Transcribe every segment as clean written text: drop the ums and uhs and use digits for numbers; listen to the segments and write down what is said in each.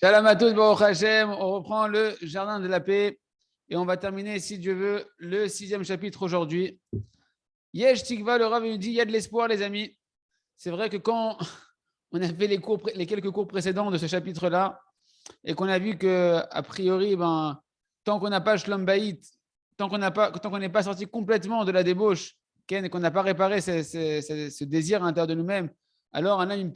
Shalom à tous, Baruch Hashem. On reprend le jardin de la paix et on va terminer, si Dieu veut, le 6e chapitre aujourd'hui. Yesh Tikva, le Rav nous dit il y a de l'espoir, les amis. C'est vrai que quand on a fait les quelques cours précédents de ce chapitre-là et qu'on a vu que, a priori, tant qu'on n'a pas Shlom Bayit, tant qu'on n'est pas sorti complètement de la débauche, et qu'on n'a pas réparé ce désir à l'intérieur de nous-mêmes, alors un homme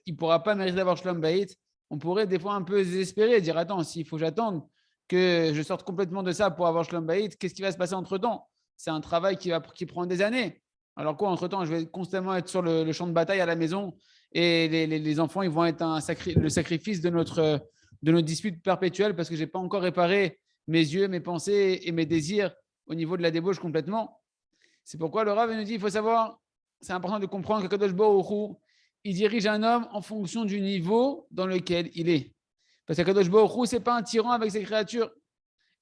il pourra pas mériter d'avoir Shlom Bayit. On pourrait des fois un peu désespérer, dire attends, s'il faut que j'attende que je sorte complètement de ça pour avoir Shlom Bayit, qu'est-ce qui va se passer entre-temps? C'est un travail qui prend des années. Alors quoi, entre-temps, je vais constamment être sur le champ de bataille à la maison et les enfants, ils vont être le sacrifice de notre dispute perpétuelle parce que je n'ai pas encore réparé mes yeux, mes pensées et mes désirs au niveau de la débauche complètement. C'est pourquoi le Rav nous dit il faut savoir, c'est important de comprendre que Kadosh Baruch Hu, il dirige un homme en fonction du niveau dans lequel il est. Parce que Kadosh Baruch Hu, ce n'est pas un tyran avec ses créatures.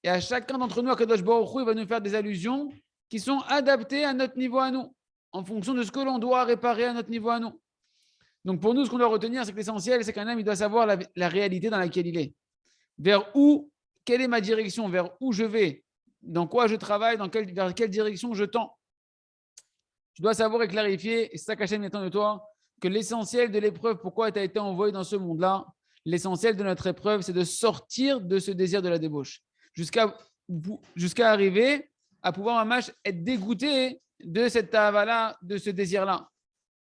Et à chacun d'entre nous, Kadosh Baruch Hu, il va nous faire des allusions qui sont adaptées à notre niveau à nous, en fonction de ce que l'on doit réparer à notre niveau à nous. Donc pour nous, ce qu'on doit retenir, c'est que l'essentiel, c'est qu'un homme, il doit savoir la réalité dans laquelle il est. Quelle est ma direction, vers où je vais, dans quoi je travaille, vers quelle direction je tends. Tu dois savoir et clarifier, et c'est ça qu'Hachem attend de toi, que l'essentiel de l'épreuve, pourquoi tu as été envoyé dans ce monde-là, l'essentiel de notre épreuve, c'est de sortir de ce désir de la débauche, jusqu'à arriver à pouvoir être dégoûté de cette tava-là, de ce désir-là.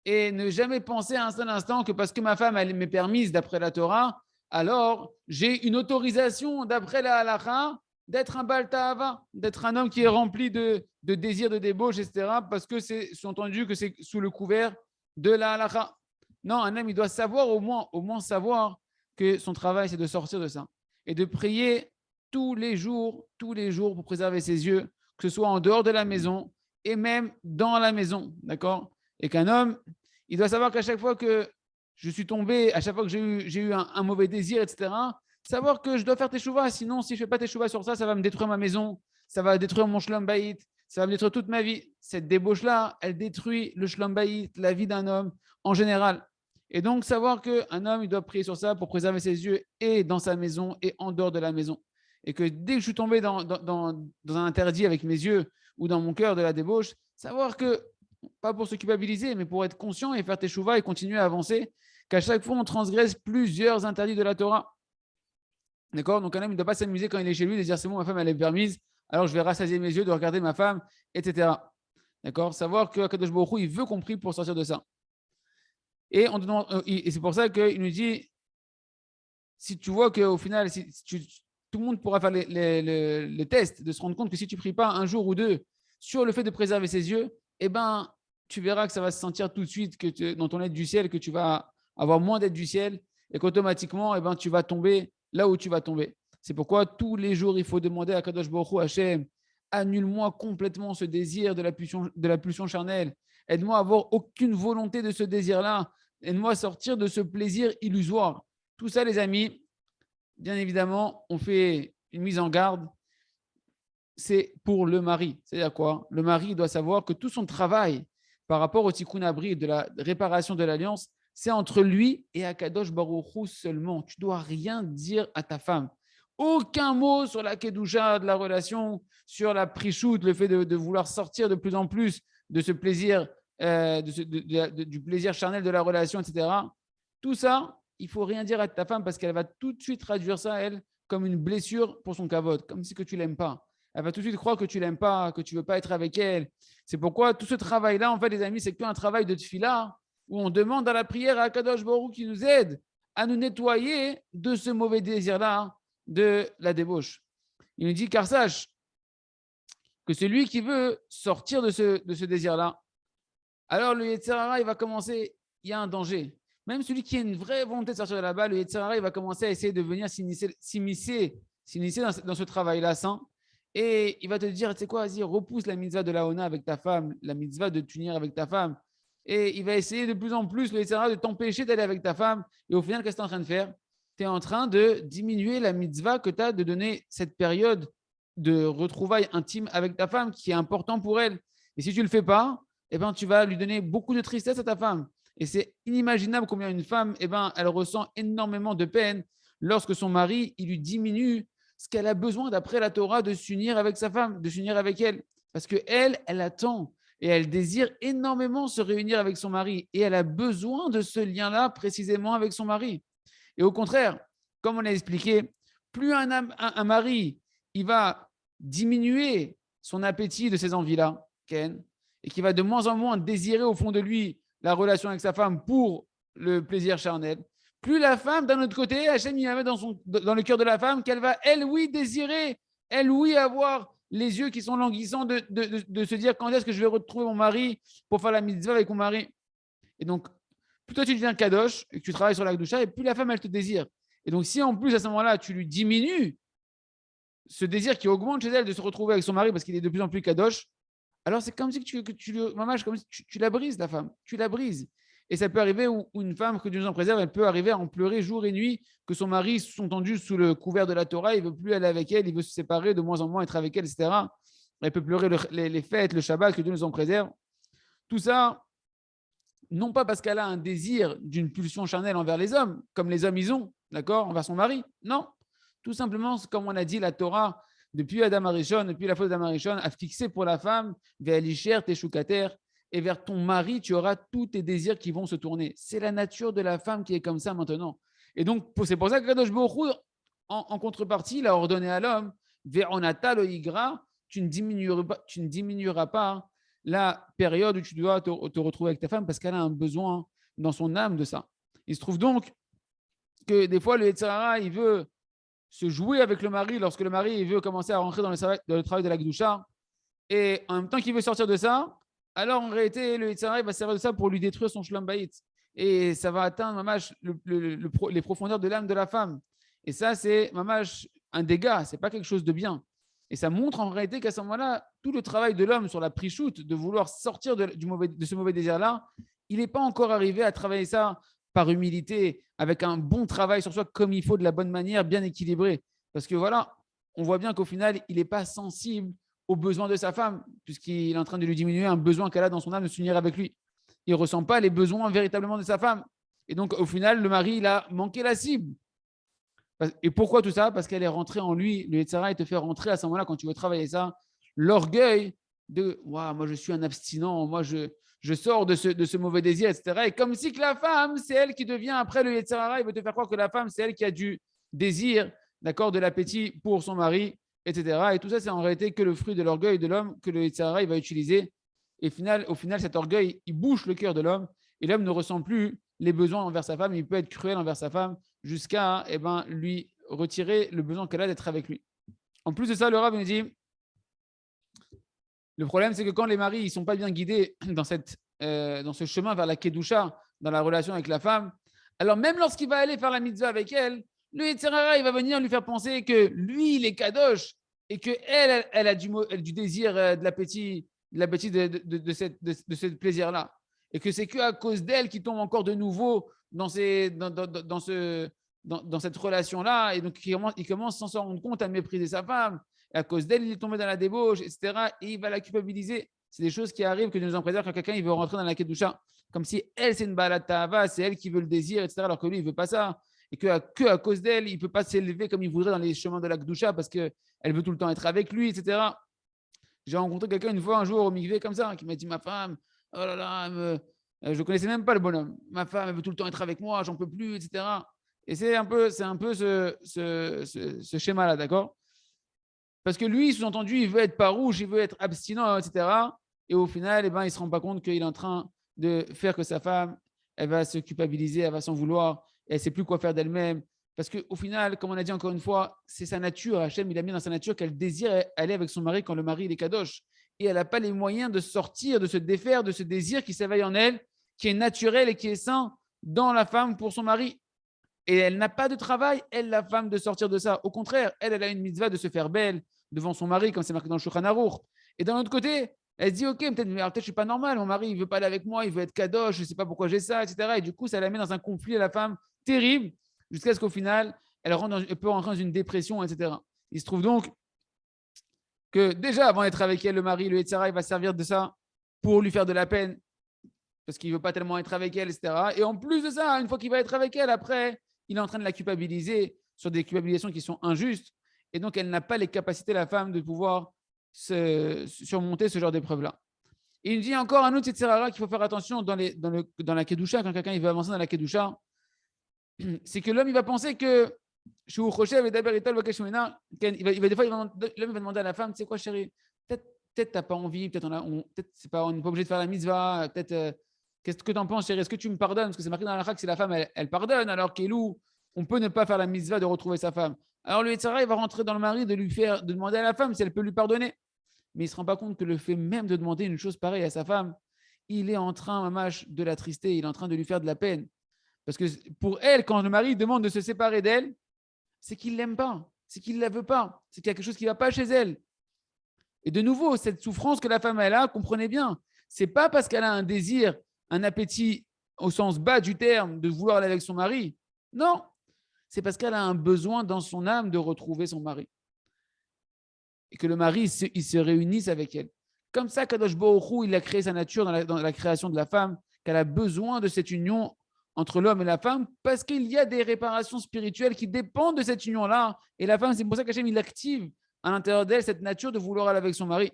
Et ne jamais penser un seul instant que parce que ma femme, elle m'est permise d'après la Torah, alors j'ai une autorisation d'après la halakha d'être un Baal Ta'ava, d'être un homme qui est rempli de désirs de débauche, etc. Parce que c'est sous-entendu que c'est sous le couvert de la halakha. Non, un homme, il doit savoir au moins savoir que son travail, c'est de sortir de ça. Et de prier tous les jours pour préserver ses yeux, que ce soit en dehors de la maison et même dans la maison, d'accord? Et qu'un homme, il doit savoir qu'à chaque fois que je suis tombé, à chaque fois que j'ai eu un mauvais désir, etc., savoir que je dois faire teshuva. Sinon, si je ne fais pas teshuva sur ça, ça va me détruire ma maison, ça va détruire mon shlom bayit, ça va me détruire toute ma vie. Cette débauche-là, elle détruit le shlom bayit, la vie d'un homme en général. Et donc, savoir qu'un homme, il doit prier sur ça pour préserver ses yeux et dans sa maison et en dehors de la maison. Et que dès que je suis tombé dans un interdit avec mes yeux ou dans mon cœur de la débauche, savoir que, pas pour se culpabiliser, mais pour être conscient et faire teshuva et continuer à avancer, qu'à chaque fois, on transgresse plusieurs interdits de la Torah. D'accord? Donc, un homme ne doit pas s'amuser quand il est chez lui de dire c'est bon, ma femme, elle est permise, alors je vais rassasier mes yeux de regarder ma femme, etc. D'accord? Savoir que Kadosh Baruch Hu, il veut qu'on prie pour sortir de ça. Et c'est pour ça qu'il nous dit si tu vois qu'au final, tout le monde pourra faire les tests, de se rendre compte que si tu ne pries pas un jour ou deux sur le fait de préserver ses yeux, eh ben, tu verras que ça va se sentir tout de suite dans ton aide du ciel, que tu vas avoir moins d'aide du ciel et qu'automatiquement, eh ben, tu vas tomber là où tu vas tomber. C'est pourquoi tous les jours, il faut demander à Kadosh Baruch Hu, Hashem, annule-moi complètement ce désir de la pulsion charnelle. Aide-moi à avoir aucune volonté de ce désir-là. Aide-moi à sortir de ce plaisir illusoire. Tout ça, les amis, bien évidemment, on fait une mise en garde. C'est pour le mari. C'est-à-dire quoi? Le mari doit savoir que tout son travail par rapport au tikkun abri, de la réparation de l'alliance, c'est entre lui et Akadosh Baruch Hu seulement. Tu ne dois rien dire à ta femme. Aucun mot sur la kedusha de la relation, sur la prichoute, le fait de vouloir sortir de plus en plus de ce plaisir, du plaisir charnel de la relation, etc. Tout ça, il ne faut rien dire à ta femme parce qu'elle va tout de suite traduire ça, elle, comme une blessure pour son kavod, comme si que tu ne l'aimes pas. Elle va tout de suite croire que tu ne l'aimes pas, que tu ne veux pas être avec elle. C'est pourquoi tout ce travail-là, en fait, les amis, c'est qu'un travail de tefila où on demande à la prière à Akadosh Baruch Hu qui nous aide à nous nettoyer de ce mauvais désir-là, de la débauche. Il nous dit, car sache que celui qui veut sortir de ce désir-là, alors le Yetzer Hara, il va commencer, il y a un danger. Même celui qui a une vraie volonté de sortir de là-bas, le Yetzer Hara, il va commencer à essayer de venir s'immiscer dans ce travail-là sain. Et il va te dire, tu sais quoi, vas-y, repousse la mitzvah de la Hona avec ta femme, la mitzvah de t'unir avec ta femme. Et il va essayer de plus en plus, le Yetzer Hara, de t'empêcher d'aller avec ta femme. Et au final, qu'est-ce que tu es en train de faire? Tu es en train de diminuer la mitzvah que tu as de donner cette période de retrouvailles intimes avec ta femme qui est important pour elle. Et si tu ne le fais pas, eh ben, tu vas lui donner beaucoup de tristesse à ta femme. Et c'est inimaginable combien une femme, eh ben, elle ressent énormément de peine lorsque son mari, il lui diminue ce qu'elle a besoin d'après la Torah de s'unir avec sa femme, de s'unir avec elle. Parce qu'elle, elle attend et elle désire énormément se réunir avec son mari et elle a besoin de ce lien-là précisément avec son mari. Et au contraire, comme on a expliqué, plus un mari, il va diminuer son appétit de ces envies-là, Ken, et qui va de moins en moins désirer au fond de lui la relation avec sa femme pour le plaisir charnel, plus la femme, d'un autre côté, Hachem, il va mettre dans le cœur de la femme qu'elle va, elle, oui, désirer, elle, oui, avoir les yeux qui sont languissants de se dire quand est-ce que je vais retrouver mon mari pour faire la mitzvah avec mon mari. Et donc, plus toi tu deviens kadosh et que tu travailles sur la kedusha, et plus la femme, elle te désire. Et donc, si en plus, à ce moment-là, tu lui diminues ce désir qui augmente chez elle de se retrouver avec son mari parce qu'il est de plus en plus kadosh, alors c'est comme si comme si tu la brises, la femme. Tu la brises. Et ça peut arriver où une femme, que Dieu nous en préserve, elle peut arriver à en pleurer jour et nuit, que son mari, sous-entendu sous le couvert de la Torah, il ne veut plus aller avec elle, il veut se séparer, de moins en moins être avec elle, etc. Elle peut pleurer les fêtes, le Shabbat, que Dieu nous en préserve. Tout ça, non pas parce qu'elle a un désir d'une pulsion charnelle envers les hommes, comme les hommes ils ont, d'accord, envers son mari. Non. Tout simplement, comme on a dit, la Torah, depuis Adam Arishon, depuis la faute d'Adam Arishon, a fixé pour la femme, vers l'Isher, Teshukater, et vers ton mari, tu auras tous tes désirs qui vont se tourner. C'est la nature de la femme qui est comme ça maintenant. Et donc, c'est pour ça que Kadosh Baruch Hu, en contrepartie, il a ordonné à l'homme, Ve'onata lo igra, tu ne diminueras pas la période où tu dois te retrouver avec ta femme parce qu'elle a un besoin dans son âme de ça. Il se trouve donc que des fois, le Yetzer Hara, il veut se jouer avec le mari lorsque le mari il veut commencer à rentrer dans le travail de la Gdusha. Et en même temps qu'il veut sortir de ça, alors en réalité, le Yetzer Hara va servir de ça pour lui détruire son Shlom Bayit. Et ça va atteindre mamash, les profondeurs de l'âme de la femme. Et ça, c'est mamash, un dégât, ce n'est pas quelque chose de bien. Et ça montre en réalité qu'à ce moment-là, tout le travail de l'homme sur la prichoute, de vouloir sortir de ce mauvais désir-là, il n'est pas encore arrivé à travailler ça par humilité, avec un bon travail sur soi comme il faut, de la bonne manière, bien équilibré. Parce que voilà, on voit bien qu'au final, il n'est pas sensible aux besoins de sa femme, puisqu'il est en train de lui diminuer un besoin qu'elle a dans son âme de s'unir avec lui. Il ne ressent pas les besoins véritablement de sa femme. Et donc, au final, le mari, il a manqué la cible. Et pourquoi tout ça? Parce qu'elle est rentrée en lui. Le Yetzer Hara, il te fait rentrer à ce moment-là, quand tu veux travailler ça, l'orgueil de wow, moi je suis un abstinent, moi je sors de ce mauvais désir, etc. Et comme si que la femme, c'est elle qui devient après le Yetzer Hara, il veut te faire croire que la femme, c'est elle qui a du désir, d'accord, de l'appétit pour son mari, etc. Et tout ça, c'est en réalité que le fruit de l'orgueil de l'homme que le Yetzer Hara, il va utiliser. Et au final, cet orgueil, il bouche le cœur de l'homme et l'homme ne ressent plus les besoins envers sa femme. Il peut être cruel envers sa femme jusqu'à lui retirer le besoin qu'elle a d'être avec lui. En plus de ça, le Rav nous dit, le problème, c'est que quand les maris ne sont pas bien guidés dans ce chemin vers la Kedusha, dans la relation avec la femme, alors même lorsqu'il va aller faire la mitzvah avec elle, le Yetzer Hara, il va venir lui faire penser que lui, il est kadosh et qu'elle, elle a du désir, de l'appétit, de ce plaisir-là. Et que c'est qu'à cause d'elle qu'il tombe encore de nouveau dans cette relation-là. Et donc, il commence sans s'en rendre compte à mépriser sa femme. Et à cause d'elle, il est tombé dans la débauche, etc. Et il va la culpabiliser. C'est des choses qui arrivent que Dieu nous en préserve quand quelqu'un il veut rentrer dans la Kedusha. Comme si elle, c'est une balade ta'ava, c'est elle qui veut le désir, etc. Alors que lui, il ne veut pas ça. Et qu'à cause d'elle, il ne peut pas s'élever comme il voudrait dans les chemins de la Kedusha parce qu'elle veut tout le temps être avec lui, etc. J'ai rencontré quelqu'un une fois, un jour, au mikvé, comme ça, qui m'a dit, ma femme, oh là là, je ne connaissais même pas le bonhomme. Ma femme, elle veut tout le temps être avec moi, j'en peux plus, etc. Et c'est un peu ce schéma-là, d'accord? Parce que lui, sous-entendu, il veut être farouche, il veut être abstinent, etc. Et au final, il ne se rend pas compte qu'il est en train de faire que sa femme, elle va se culpabiliser, elle va s'en vouloir, et elle ne sait plus quoi faire d'elle-même. Parce qu'au final, comme on a dit encore une fois, c'est sa nature. Hachem, il a mis dans sa nature qu'elle désire aller avec son mari quand le mari il est kadosh. Et elle n'a pas les moyens de sortir, de se défaire de ce désir qui s'éveille en elle, qui est naturel et qui est sain dans la femme pour son mari. Et elle n'a pas de travail, elle, la femme, de sortir de ça. Au contraire, elle a une mitzvah de se faire belle devant son mari, comme c'est marqué dans le Shulchan Aruch. Et d'un autre côté, elle se dit, ok, peut-être je ne suis pas normal, mon mari, il ne veut pas aller avec moi, il veut être kadosh, je ne sais pas pourquoi j'ai ça, etc. Et du coup, ça la met dans un conflit à la femme terrible, jusqu'à ce qu'au final, elle peut rentrer dans une dépression, etc. Il se trouve donc que déjà, avant d'être avec elle, le mari, le Yetzer Hara, il va servir de ça pour lui faire de la peine, parce qu'il ne veut pas tellement être avec elle, etc. Et en plus de ça, une fois qu'il va être avec elle, après, il est en train de la culpabiliser sur des culpabilisations qui sont injustes. Et donc, elle n'a pas les capacités, la femme, de pouvoir surmonter ce genre d'épreuve-là. Et il dit encore un autre Yitzhara qu'il faut faire attention dans la Kedusha, quand quelqu'un il veut avancer dans la Kedusha, c'est que l'homme il va penser que l'homme il va demander à la femme, tu sais quoi chérie, peut-être t'as pas envie, peut-être c'est pas, on n'est pas obligé de faire la mitzvah, peut-être qu'est-ce que tu en penses chérie, est-ce que tu me pardonnes, parce que c'est marqué dans la que si la femme elle pardonne, alors qu'Elou, on peut ne pas faire la mitzvah de retrouver sa femme. Alors le Yitzhara il va rentrer dans le mari de demander à la femme si elle peut lui pardonner. Mais il ne se rend pas compte que le fait même de demander une chose pareille à sa femme, il est en train, mamache, de l'attrister, il est en train de lui faire de la peine. Parce que pour elle, quand le mari demande de se séparer d'elle, c'est qu'il ne l'aime pas, c'est qu'il ne la veut pas, c'est qu'il y a quelque chose qui ne va pas chez elle. Et de nouveau, cette souffrance que la femme elle a, comprenez bien, ce n'est pas parce qu'elle a un désir, un appétit au sens bas du terme de vouloir aller avec son mari. Non, c'est parce qu'elle a un besoin dans son âme de retrouver son mari. Et que le mari il se réunisse avec elle. Comme ça, Kadosh Baruch Hu, il a créé sa nature dans la création de la femme, qu'elle a besoin de cette union entre l'homme et la femme, parce qu'il y a des réparations spirituelles qui dépendent de cette union-là. Et la femme, c'est pour ça qu'Hachem, il active à l'intérieur d'elle cette nature de vouloir aller avec son mari.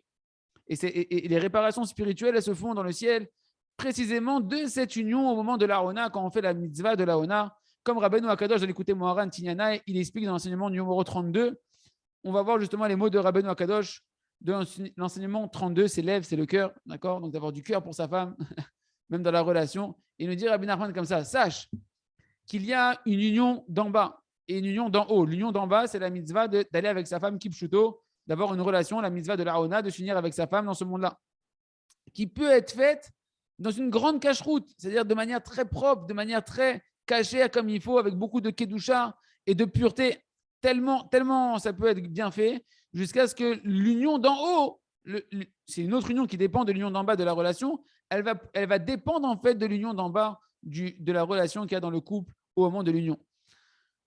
Et les réparations spirituelles, elles se font dans le ciel, précisément de cette union au moment de la Hona, quand on fait la mitzvah de la Hona. Comme Rabbeinu Akadosh, de l'écouter Moharan Tignana, il explique dans l'enseignement numéro 32, on va voir justement les mots de Rabbeinu Akadosh de l'enseignement 32, c'est l'ève, c'est le cœur, d'accord? Donc d'avoir du cœur pour sa femme, même dans la relation. Et il nous dit Rabbi Nachman comme ça, sache qu'il y a une union d'en bas et une union d'en haut. L'union d'en bas, c'est la mitzvah d'aller avec sa femme kipshuto, d'avoir une relation, la mitzvah de la Hona, de s'unir avec sa femme dans ce monde-là, qui peut être faite dans une grande cache-route, c'est-à-dire de manière très propre, de manière très cachée comme il faut, avec beaucoup de kedusha et de pureté. Tellement ça peut être bien fait, jusqu'à ce que l'union d'en haut, c'est une autre union qui dépend de l'union d'en bas de la relation, elle va dépendre en fait de l'union d'en bas de la relation qu'il y a dans le couple au moment de l'union.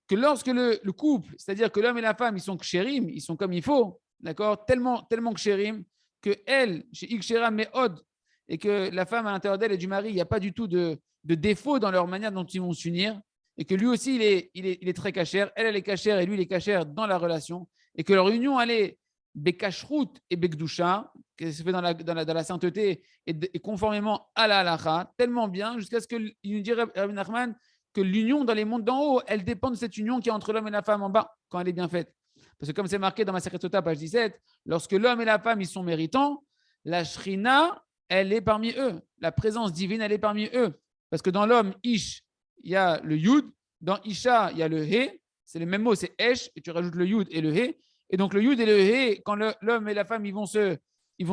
Que lorsque le couple, c'est-à-dire que l'homme et la femme, ils sont kshérim, ils sont comme il faut, d'accord, tellement kshérim, que elle, chez Ikshera Meod, et que la femme à l'intérieur d'elle et du mari, il n'y a pas du tout de défaut dans leur manière dont ils vont s'unir, et que lui aussi, il est très cachère, elle est cachère, et lui, il est cachère dans la relation, et que leur union, elle est bekashrut et bekdusha, qui se fait dans la sainteté et conformément à la halacha, tellement bien, jusqu'à ce qu'il nous dit, Rabbi Nachman, que l'union dans les mondes d'en haut, elle dépend de cette union qui est entre l'homme et la femme en bas, quand elle est bien faite. Parce que comme c'est marqué dans ma Sota, page 17, lorsque l'homme et la femme, ils sont méritants, la shrina, elle est parmi eux. La présence divine, elle est parmi eux. Parce que dans l'homme, Ish, il y a le Yud. Dans Isha, il y a le He. C'est les mêmes mots, c'est Esh, et tu rajoutes le Yud et le He. Et donc, le Yud et le He, quand l'homme et la femme, ils vont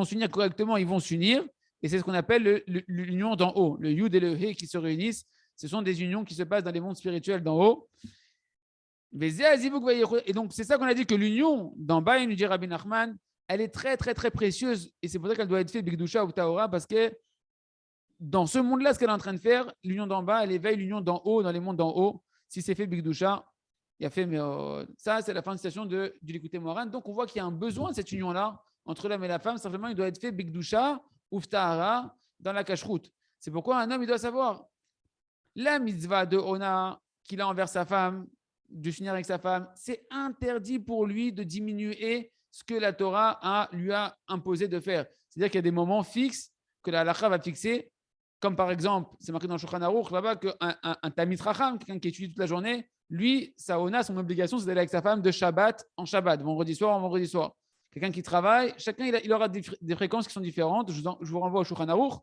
s'unir correctement, ils vont s'unir. Et c'est ce qu'on appelle l'union d'en haut. Le Yud et le He qui se réunissent, ce sont des unions qui se passent dans les mondes spirituels d'en haut. Et donc, c'est ça qu'on a dit, que l'union d'en bas, il nous dit Rabbi Nachman, elle est très, très, très précieuse. Et c'est pour ça qu'elle doit être faite Bigdusha ou Taora, parce que dans ce monde-là, ce qu'elle est en train de faire, l'union d'en bas, elle éveille l'union d'en haut, dans les mondes d'en haut. Si c'est fait Bigdusha, il y a fait, mais ça, c'est la fin de citation du l'écouter Moran. Donc, on voit qu'il y a un besoin de cette union-là entre l'homme et la femme. Simplement, il doit être fait Bigdusha ou Tahara dans la cache-route. C'est pourquoi un homme, il doit savoir la mitzvah de Ona qu'il a envers sa femme, de s'unir avec sa femme, c'est interdit pour lui de diminuer ce que la Torah lui a imposé de faire. C'est-à-dire qu'il y a des moments fixes que la halakha va fixer, comme par exemple, c'est marqué dans le Shulchan Aruch là-bas, qu'un Talmid Chacham, quelqu'un qui étudie toute la journée, lui, sa Ona, son obligation, c'est d'aller avec sa femme de Shabbat en Shabbat, vendredi soir en vendredi soir. Quelqu'un qui travaille, chacun il aura des fréquences qui sont différentes. Je vous renvoie au Shulchan Aruch.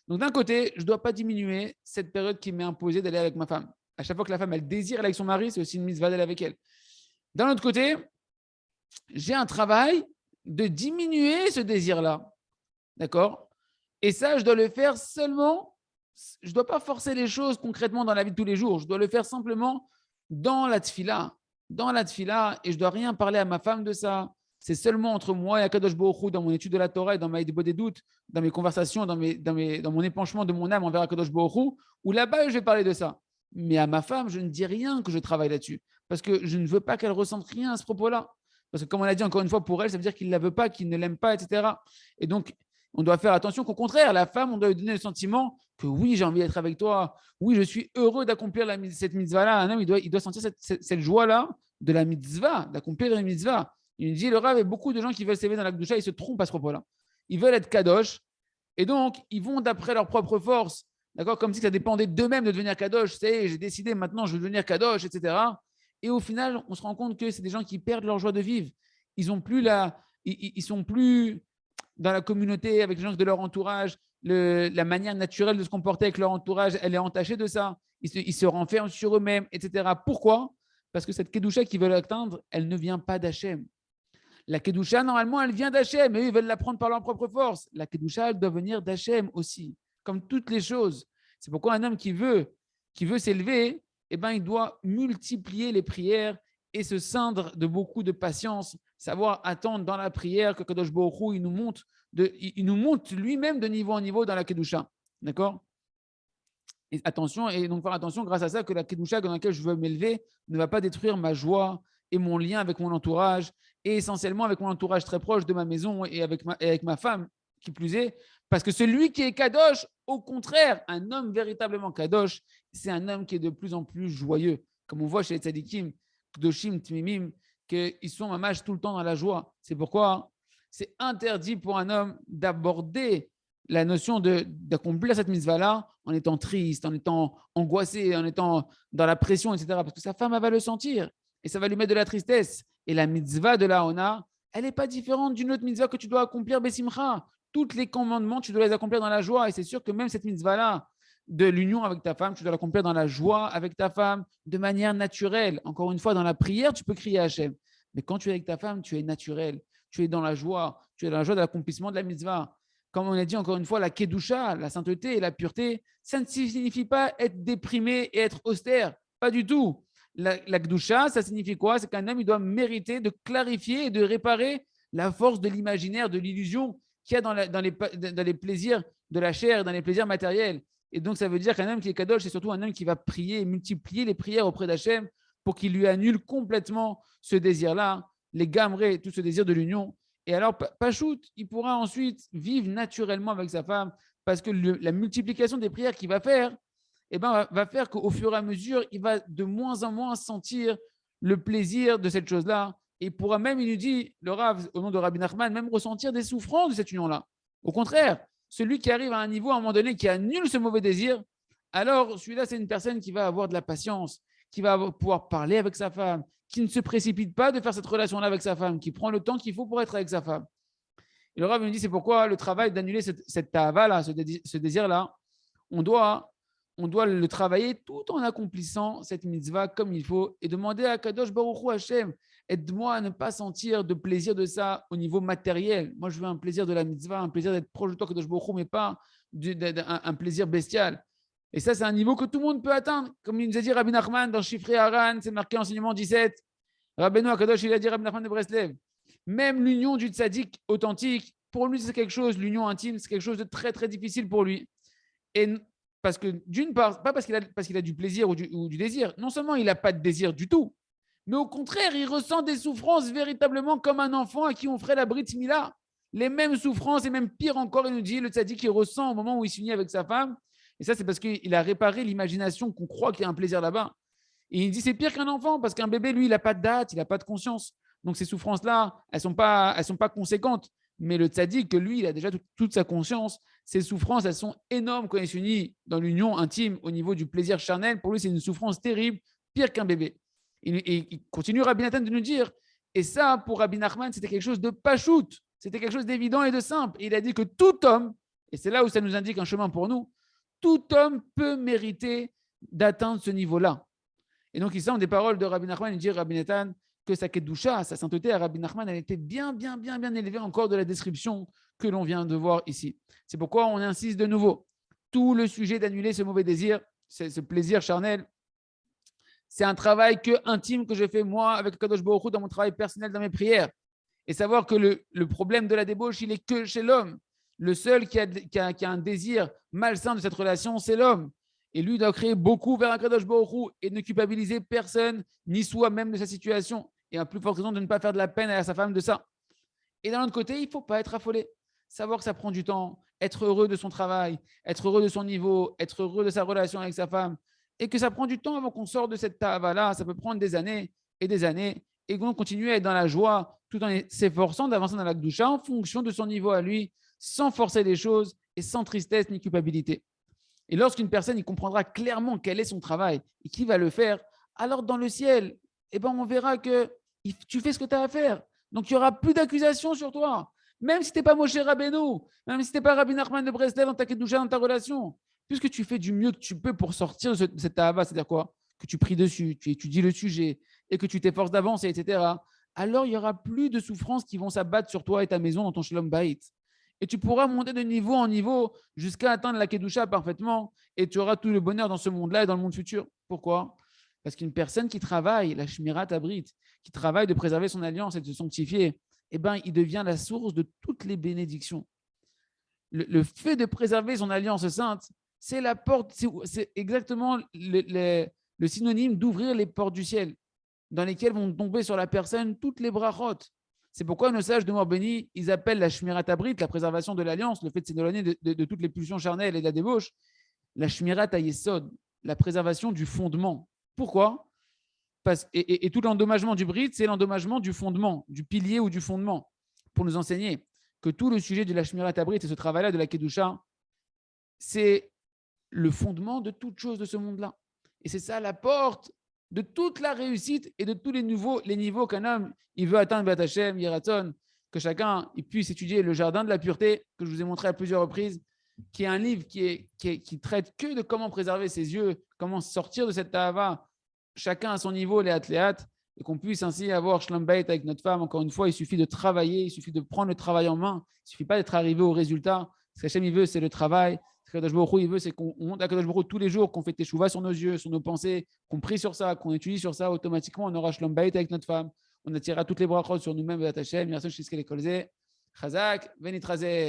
Donc d'un côté, je ne dois pas diminuer cette période qui m'est imposée d'aller avec ma femme. À chaque fois que la femme, elle désire aller avec son mari, c'est aussi une mitzvah d'aller avec elle. D'un autre côté, j'ai un travail de diminuer ce désir-là. D'accord? Et ça, je dois le faire seulement, je ne dois pas forcer les choses concrètement dans la vie de tous les jours. Je dois le faire simplement dans la tfila. Dans la tfila, et je ne dois rien parler à ma femme de ça. C'est seulement entre moi et Akadosh Baruch Hu, dans mon étude de la Torah et dans ma idée des doutes, dans mes conversations, dans mon épanchement de mon âme envers Akadosh Baruch Hu, où là-bas, je vais parler de ça. Mais à ma femme, je ne dis rien que je travaille là-dessus. Parce que je ne veux pas qu'elle ressente rien à ce propos-là. Parce que comme on l'a dit encore une fois, pour elle, ça veut dire qu'il ne la veut pas, qu'il ne l'aime pas, etc. Et donc, on doit faire attention qu'au contraire, la femme, on doit lui donner le sentiment que oui, j'ai envie d'être avec toi, oui, je suis heureux d'accomplir cette mitzvah-là. Un homme, il doit sentir cette joie-là de la mitzvah, d'accomplir la mitzvah. Il dit, le Rav, et beaucoup de gens qui veulent s'élever dans la Kedusha, ils se trompent à ce propos-là. Ils veulent être kadosh, et donc, ils vont d'après leur propre force, d'accord, comme si ça dépendait d'eux-mêmes de devenir kadosh. C'est, j'ai décidé maintenant, je veux devenir kadosh, etc. Et au final, on se rend compte que c'est des gens qui perdent leur joie de vivre. Ils ont plus ils sont plus dans la communauté avec les gens de leur entourage. La manière naturelle de se comporter avec leur entourage, elle est entachée de ça. Ils se renferment sur eux-mêmes, etc. Pourquoi? Parce que cette kedusha qu'ils veulent atteindre, elle ne vient pas d'Hachem. La kedusha, normalement, elle vient d'Hachem, mais eux, ils veulent la prendre par leur propre force. La kedusha, elle doit venir d'Hachem aussi, comme toutes les choses. C'est pourquoi un homme qui veut s'élever, eh ben, il doit multiplier les prières et se ceindre de beaucoup de patience, savoir attendre dans la prière que Kadosh Baruch Hu, il nous monte lui-même de niveau en niveau dans la kedusha. D'accord? Et attention, et donc faire attention grâce à ça que la kedusha dans laquelle je veux m'élever ne va pas détruire ma joie et mon lien avec mon entourage, et essentiellement avec mon entourage très proche de ma maison et avec ma femme, qui plus est, parce que celui qui est kadosh, au contraire, un homme véritablement kadosh, c'est un homme qui est de plus en plus joyeux. Comme on voit chez les tzadikim, kdoshim, tmimim, qu'ils sont mamash tout le temps dans la joie. C'est pourquoi c'est interdit pour un homme d'aborder la notion d'accomplir cette mitzvah-là en étant triste, en étant angoissé, en étant dans la pression, etc. Parce que sa femme, elle va le sentir et ça va lui mettre de la tristesse. Et la mitzvah de la Hona, elle n'est pas différente d'une autre mitzvah que tu dois accomplir, Bessimcha. Tous les commandements, tu dois les accomplir dans la joie. Et c'est sûr que même cette mitzvah-là, de l'union avec ta femme, tu dois l'accomplir dans la joie avec ta femme, de manière naturelle. Encore une fois, dans la prière, tu peux crier à Hachem. Mais quand tu es avec ta femme, tu es naturel. Tu es dans la joie. Tu es dans la joie de l'accomplissement de la mitzvah. Comme on a dit encore une fois, la kedusha, la sainteté et la pureté, ça ne signifie pas être déprimé et être austère. Pas du tout. La kedusha, ça signifie quoi? C'est qu'un homme, il doit mériter de clarifier et de réparer la force de l'imaginaire, de l'illusion qu'il y a dans les plaisirs de la chair, dans les plaisirs matériels. Et donc, ça veut dire qu'un homme qui est kadosh, c'est surtout un homme qui va prier et multiplier les prières auprès d'Hachem pour qu'il lui annule complètement ce désir-là, les gamrer, tout ce désir de l'union. Et alors, Pachout, il pourra ensuite vivre naturellement avec sa femme parce que la multiplication des prières qu'il va faire, eh ben, va faire qu'au fur et à mesure, il va de moins en moins sentir le plaisir de cette chose-là. Et il pourra même, il nous dit, le Rav, au nom de Rabbi Nachman, même ressentir des souffrances de cette union-là. Au contraire, celui qui arrive à un niveau, à un moment donné, qui annule ce mauvais désir, alors celui-là, c'est une personne qui va avoir de la patience, qui va pouvoir parler avec sa femme, qui ne se précipite pas de faire cette relation-là avec sa femme, qui prend le temps qu'il faut pour être avec sa femme. Et le Rav me dit, c'est pourquoi le travail d'annuler cette tahava-là, ce désir-là, on doit le travailler tout en accomplissant cette mitzvah comme il faut et demander à Kadosh Baruch Hu Hashem, aide-moi à ne pas sentir de plaisir de ça au niveau matériel. Moi, je veux un plaisir de la mitzvah, un plaisir d'être proche de toi, Kadosh Baruch Hu, mais pas un plaisir bestial. Et ça, c'est un niveau que tout le monde peut atteindre. Comme il nous a dit Rabbi Nachman dans Shifrei Haran, c'est marqué enseignement 17. Rabbeinu Akadosh, il a dit Rabbi Nachman de Breslev. Même l'union du tzaddik authentique, pour lui, c'est quelque chose, l'union intime, c'est quelque chose de très, très difficile pour lui. Et parce que, d'une part, pas parce qu'il a du plaisir ou du désir, non seulement il n'a pas de désir du tout, mais au contraire, il ressent des souffrances véritablement comme un enfant à qui on ferait la brit mila. Les mêmes souffrances et même pire encore, il nous dit, le tzaddik, il ressent au moment où il s'unit avec sa femme. Et ça, c'est parce qu'il a réparé l'imagination qu'on croit qu'il y a un plaisir là-bas. Et il dit, c'est pire qu'un enfant, parce qu'un bébé, lui, il n'a pas de date, il n'a pas de conscience. Donc, ces souffrances-là, elles sont pas conséquentes. Mais le tzaddik, lui, il a déjà toute sa conscience. Ces souffrances, elles sont énormes quand il s'unit dans l'union intime au niveau du plaisir charnel. Pour lui, c'est une souffrance terrible, pire qu'un bébé. Et il continue, Rabbi Nathan, de nous dire, et ça, pour Rabbi Nachman, c'était quelque chose de pachout, c'était quelque chose d'évident et de simple. Et il a dit que tout homme, et c'est là où ça nous indique un chemin pour nous, tout homme peut mériter d'atteindre ce niveau-là. Et donc, il semble des paroles de Rabbi Nachman, il dit, Rabbi Nathan, que sa kedusha, sa sainteté à Rabbi Nachman, elle était bien élevée encore de la description que l'on vient de voir ici. C'est pourquoi on insiste de nouveau. Tout le sujet d'annuler ce mauvais désir, ce plaisir charnel, c'est un travail intime que je fais moi avec Kadosh Baruch Hu dans mon travail personnel, dans mes prières. Et savoir que le problème de la débauche, il est que chez l'homme. Le seul qui a un désir malsain de cette relation, c'est l'homme. Et lui doit créer beaucoup vers un Kadosh Baruch Hu et ne culpabiliser personne, ni soi-même de sa situation. Et à plus forte raison de ne pas faire de la peine à sa femme de ça. Et d'un autre côté, il ne faut pas être affolé. Savoir que ça prend du temps. être heureux de son travail, être heureux de son niveau, être heureux de sa relation avec sa femme, et que ça prend du temps avant qu'on sorte de cette tava-là, ça peut prendre des années, et qu'on continue à être dans la joie tout en s'efforçant d'avancer dans la Gdusha en fonction de son niveau à lui, sans forcer les choses et sans tristesse ni culpabilité. Et lorsqu'une personne il comprendra clairement quel est son travail et qui va le faire, alors dans le ciel, eh ben, on verra que tu fais ce que tu as à faire. Donc il n'y aura plus d'accusations sur toi. Même si tu n'es pas Moshe Rabbeinu, même si tu n'es pas Rabbi Nachman de Breslev dans ta Kedusha, dans ta relation, puisque tu fais du mieux que tu peux pour sortir de cette tahava, c'est-à-dire quoi? Que tu pries dessus, tu étudies le sujet et que tu t'efforces d'avancer, etc., alors il n'y aura plus de souffrances qui vont s'abattre sur toi et ta maison dans ton Shalom Bayit. Et tu pourras monter de niveau en niveau jusqu'à atteindre la Kedusha parfaitement et tu auras tout le bonheur dans ce monde-là et dans le monde futur. Pourquoi? Parce qu'une personne qui travaille, la Shmirat Abrit, qui travaille de préserver son alliance et de se sanctifier, eh ben, il devient la source de toutes les bénédictions. Le fait de préserver son alliance sainte, c'est la porte, c'est exactement le synonyme d'ouvrir les portes du ciel, dans lesquelles vont tomber sur la personne toutes les brachot. C'est pourquoi nos sages de mort bénis, ils appellent la Shmirat Abrit, la préservation de l'alliance, le fait de s'éloigner de toutes les pulsions charnelles et de la débauche, la Shmirat Hayesod, la préservation du fondement. Pourquoi? Et tout l'endommagement du Brit, c'est l'endommagement du fondement, du pilier ou du fondement, pour nous enseigner que tout le sujet de la Shmirat Abrit et ce travail-là de la Kedusha, c'est le fondement de toute chose de ce monde-là. Et c'est ça la porte de toute la réussite et de tous les niveaux qu'un homme il veut atteindre Bat Hashem, Yeraton, que chacun il puisse étudier le jardin de la pureté, que je vous ai montré à plusieurs reprises, qui est un livre qui traite que de comment préserver ses yeux, comment sortir de cette tahava, chacun à son niveau, les athlètes, et qu'on puisse ainsi avoir Shalom Bayit avec notre femme. Encore une fois, il suffit de travailler, il suffit de prendre le travail en main, il ne suffit pas d'être arrivé au résultat. Ce qu'Hachem il veut, c'est le travail. Ce qu'Akadosh Baruch Hu, il veut, c'est qu'on monte à Akadosh Baruch Hu tous les jours, qu'on fait teshuva sur nos yeux, sur nos pensées, qu'on prie sur ça, qu'on étudie sur ça. Automatiquement, on aura Shalom Bayit avec notre femme. On attirera toutes les brachot sur nous-mêmes, Hachem. Merci, Shizke les Kolze. Chazak, Venitrazé.